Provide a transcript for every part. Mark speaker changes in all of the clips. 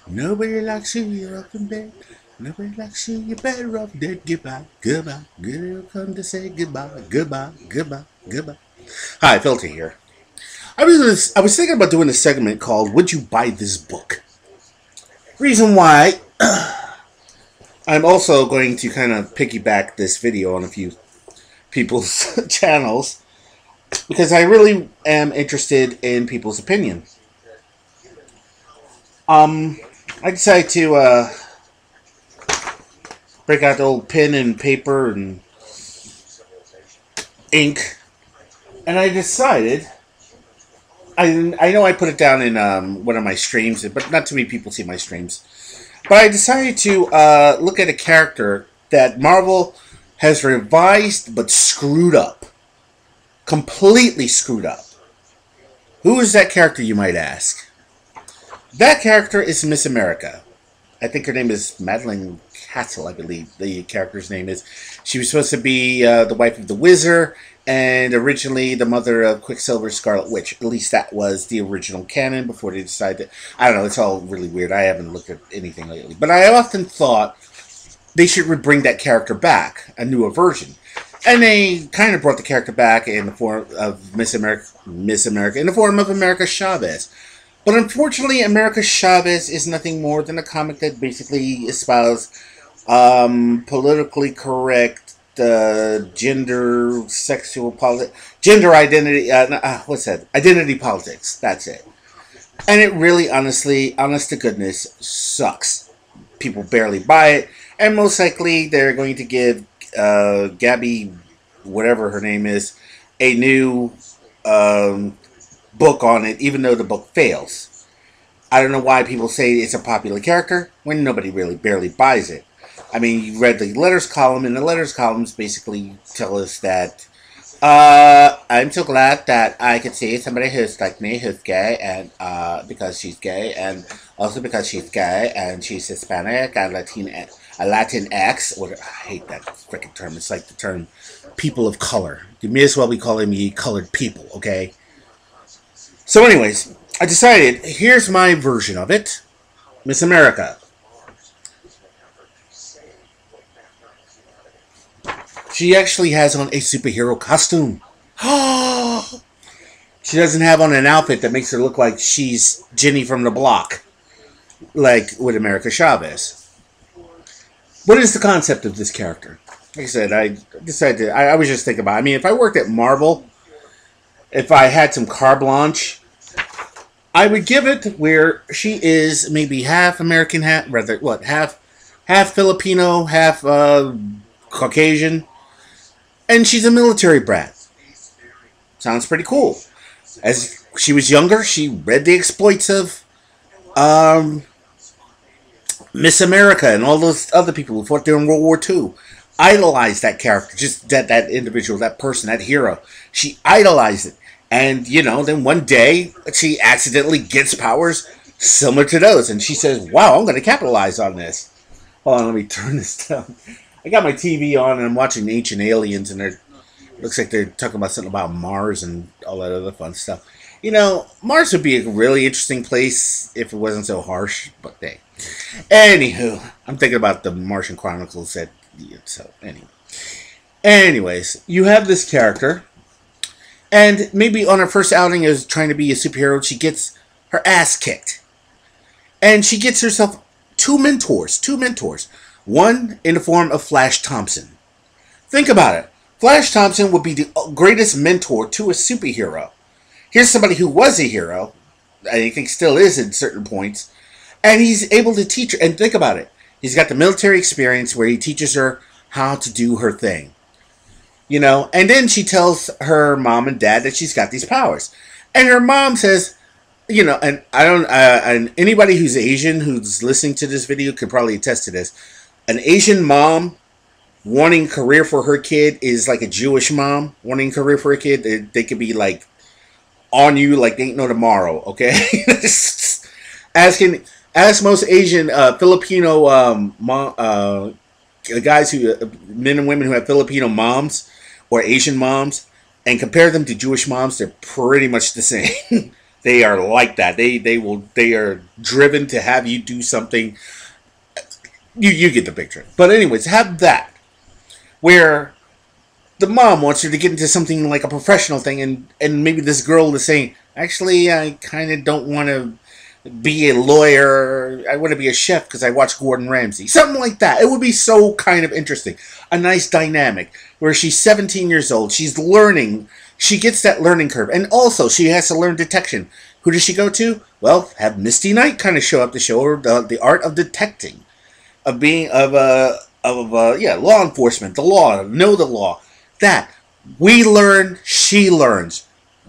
Speaker 1: Nobody likes you, you're up in bed. Nobody likes you, you're better off dead. Goodbye, goodbye. Good come to say goodbye, goodbye, goodbye, goodbye. Hi, Filter here. I was thinking about doing a segment called "Would You Buy This Book?" Reason why I'm also going to kind of piggyback this video on a few people's channels because I really am interested in people's opinion. Um, I decided to break out the old pen and paper and ink, and I decided. I know I put it down in one of my streams, but not too many people see my streams. But I decided to look at a character that Marvel has revised but screwed up. Completely screwed up. Who is that character, you might ask? That character is Miss America. I think her name is Madeline Castle, I believe the character's name is. She was supposed to be the wife of the Wizard, and originally the mother of Quicksilver Scarlet Witch. At least that was the original canon before they decided. I don't know, it's all really weird. I haven't looked at anything lately. But I often thought they should bring that character back, a newer version. And they kind of brought the character back in the form of Miss America, in the form of America Chavez. But unfortunately, America Chavez is nothing more than a comic that basically espoused politically correct gender identity. What's that? Identity politics. That's it. And it really, honestly, honest to goodness, sucks. People barely buy it, and most likely they're going to give Gabby, whatever her name is, a new um, book on it, even though the book fails. I don't know why people say it's a popular character when nobody really barely buys it. I mean, you read the letters column, and the letters columns basically tell us that I'm so glad that I could see somebody who's like me, who's gay, and because she's gay, and also because she's gay, and she's Hispanic, and a Latin X. Or I hate that freaking term. It's like the term people of color. You may as well be calling me colored people, okay? So, anyways, I decided here's my version of it, Miss America. She actually has on a superhero costume. She doesn't have on an outfit that makes her look like she's Jenny from the block, like with America Chavez. What is the concept of this character? Like I said, I decided to. I was just thinking about. I mean, if I worked at Marvel, if I had some carte blanche, I would give it where she is maybe half American, half Filipino, half Caucasian, and she's a military brat. Sounds pretty cool. As she was younger, she read the exploits of um, Miss America and all those other people who fought during World War II. Idolized that character, just that individual, that person, that hero. She idolized it. And, then one day she accidentally gets powers similar to those. And she says, wow, I'm going to capitalize on this. Hold on, let me turn this down. I got my TV on and I'm watching Ancient Aliens, and looks like they're talking about something about Mars and all that other fun stuff. Mars would be a really interesting place if it wasn't so harsh, but hey. Anywho, I'm thinking about the Martian Chronicles so anyway. Anyways, you have this character, and maybe on her first outing as trying to be a superhero, she gets her ass kicked. And she gets herself two mentors. One in the form of Flash Thompson. Think about it. Flash Thompson would be the greatest mentor to a superhero. Here's somebody who was a hero, I think still is in certain points, and he's able to teach her. And think about it. He's got the military experience where he teaches her how to do her thing. And then she tells her mom and dad that she's got these powers. And her mom says, and I don't, and anybody who's Asian who's listening to this video could probably attest to this. An Asian mom wanting career for her kid is like a Jewish mom wanting career for a kid. They could be like on you like they ain't no tomorrow, okay? Ask most Asian, Filipino guys men and women who have Filipino moms or Asian moms, and compare them to Jewish moms. They're pretty much the same. They are like that. They are driven to have you do something. You get the picture. But anyways, have that where the mom wants her to get into something like a professional thing, and maybe this girl is saying, actually, I kind of don't want to be a lawyer. I want to be a chef because I watch Gordon Ramsay. Something like that. It would be so kind of interesting. A nice dynamic where she's 17 years old. She's learning. She gets that learning curve. And also, she has to learn detection. Who does she go to? Well, have Misty Knight kind of show up to show her the art of detecting. Of being, law enforcement. The law. Know the law. That. We learn, she learns.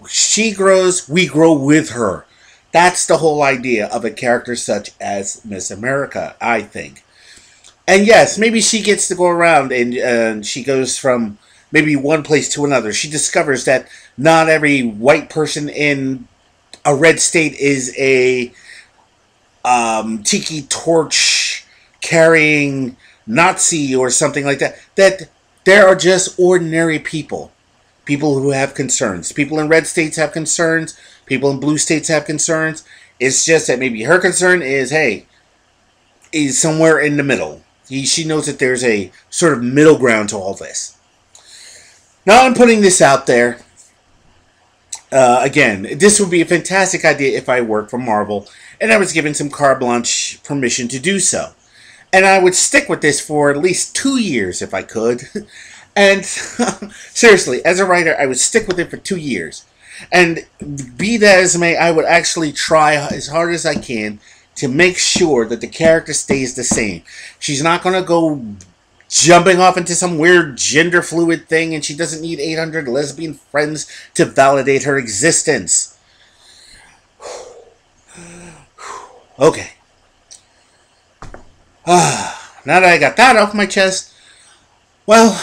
Speaker 1: She grows, we grow with her. That's the whole idea of a character such as Miss America, I think. And yes, maybe she gets to go around and she goes from maybe one place to another. She discovers that not every white person in a red state is a tiki torch carrying Nazi or something like that. That there are just ordinary people. People who have concerns. People in red states have concerns. People in blue states have concerns. It's just that maybe her concern is, hey, is somewhere in the middle. She knows that there's a sort of middle ground to all this. Now I'm putting this out there. Again, this would be a fantastic idea if I worked for Marvel and I was given some carte blanche permission to do so. And I would stick with this for at least 2 years if I could. And seriously, as a writer, I would stick with it for 2 years. And be that as may, I would actually try as hard as I can to make sure that the character stays the same. She's not going to go jumping off into some weird gender fluid thing, and she doesn't need 800 lesbian friends to validate her existence. Okay. Now that I got that off my chest, well,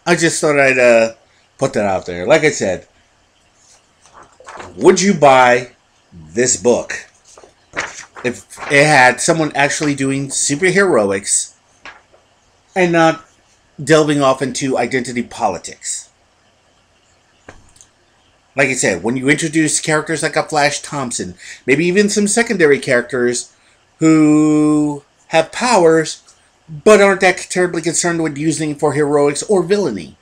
Speaker 1: I just thought I'd put that out there. Like I said, would you buy this book if it had someone actually doing superheroics and not delving off into identity politics? Like I said, when you introduce characters like a Flash Thompson, maybe even some secondary characters who have powers but aren't that terribly concerned with using for heroics or villainy.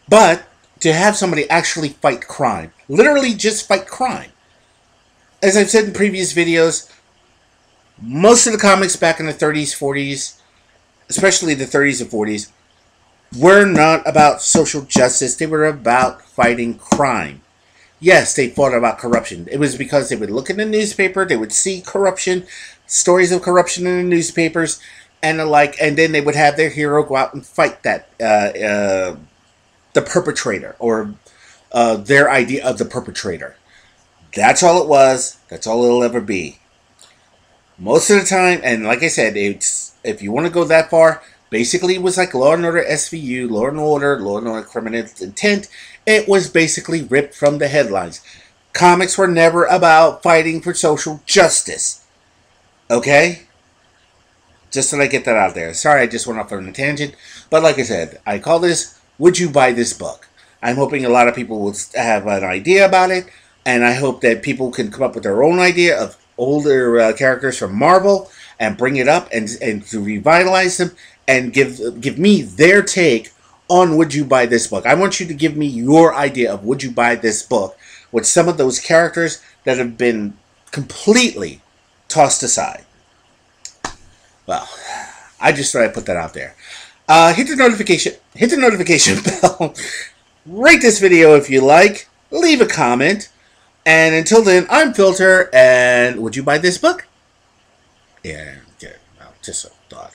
Speaker 1: But to have somebody actually fight crime, literally just fight crime. As I've said in previous videos, most of the comics back in the 30s, 40s, especially the 30s and 40s, were not about social justice. They were about fighting crime. Yes, they fought about corruption. It was because they would look in the newspaper, they would see corruption, stories of corruption in the newspapers, and the like, and then they would have their hero go out and fight that the perpetrator, or their idea of the perpetrator. That's all it was. That's all it'll ever be. Most of the time, and like I said, it's if you want to go that far, basically it was like Law and Order SVU, Law and Order Criminal Intent. It was basically ripped from the headlines. Comics were never about fighting for social justice. Okay? Just so I get that out there. Sorry, I just went off on a tangent. But like I said, I call this, Would You Buy This Book? I'm hoping a lot of people will have an idea about it. And I hope that people can come up with their own idea of older characters from Marvel and bring it up and to revitalize them and give me their take on Would You Buy This Book. I want you to give me your idea of Would You Buy This Book with some of those characters that have been completely tossed aside. Well, I just thought I'd put that out there. Hit the notification bell. Rate this video if you like. Leave a comment. And until then, I'm Filter, and would you buy this book? Yeah, well, just a thought,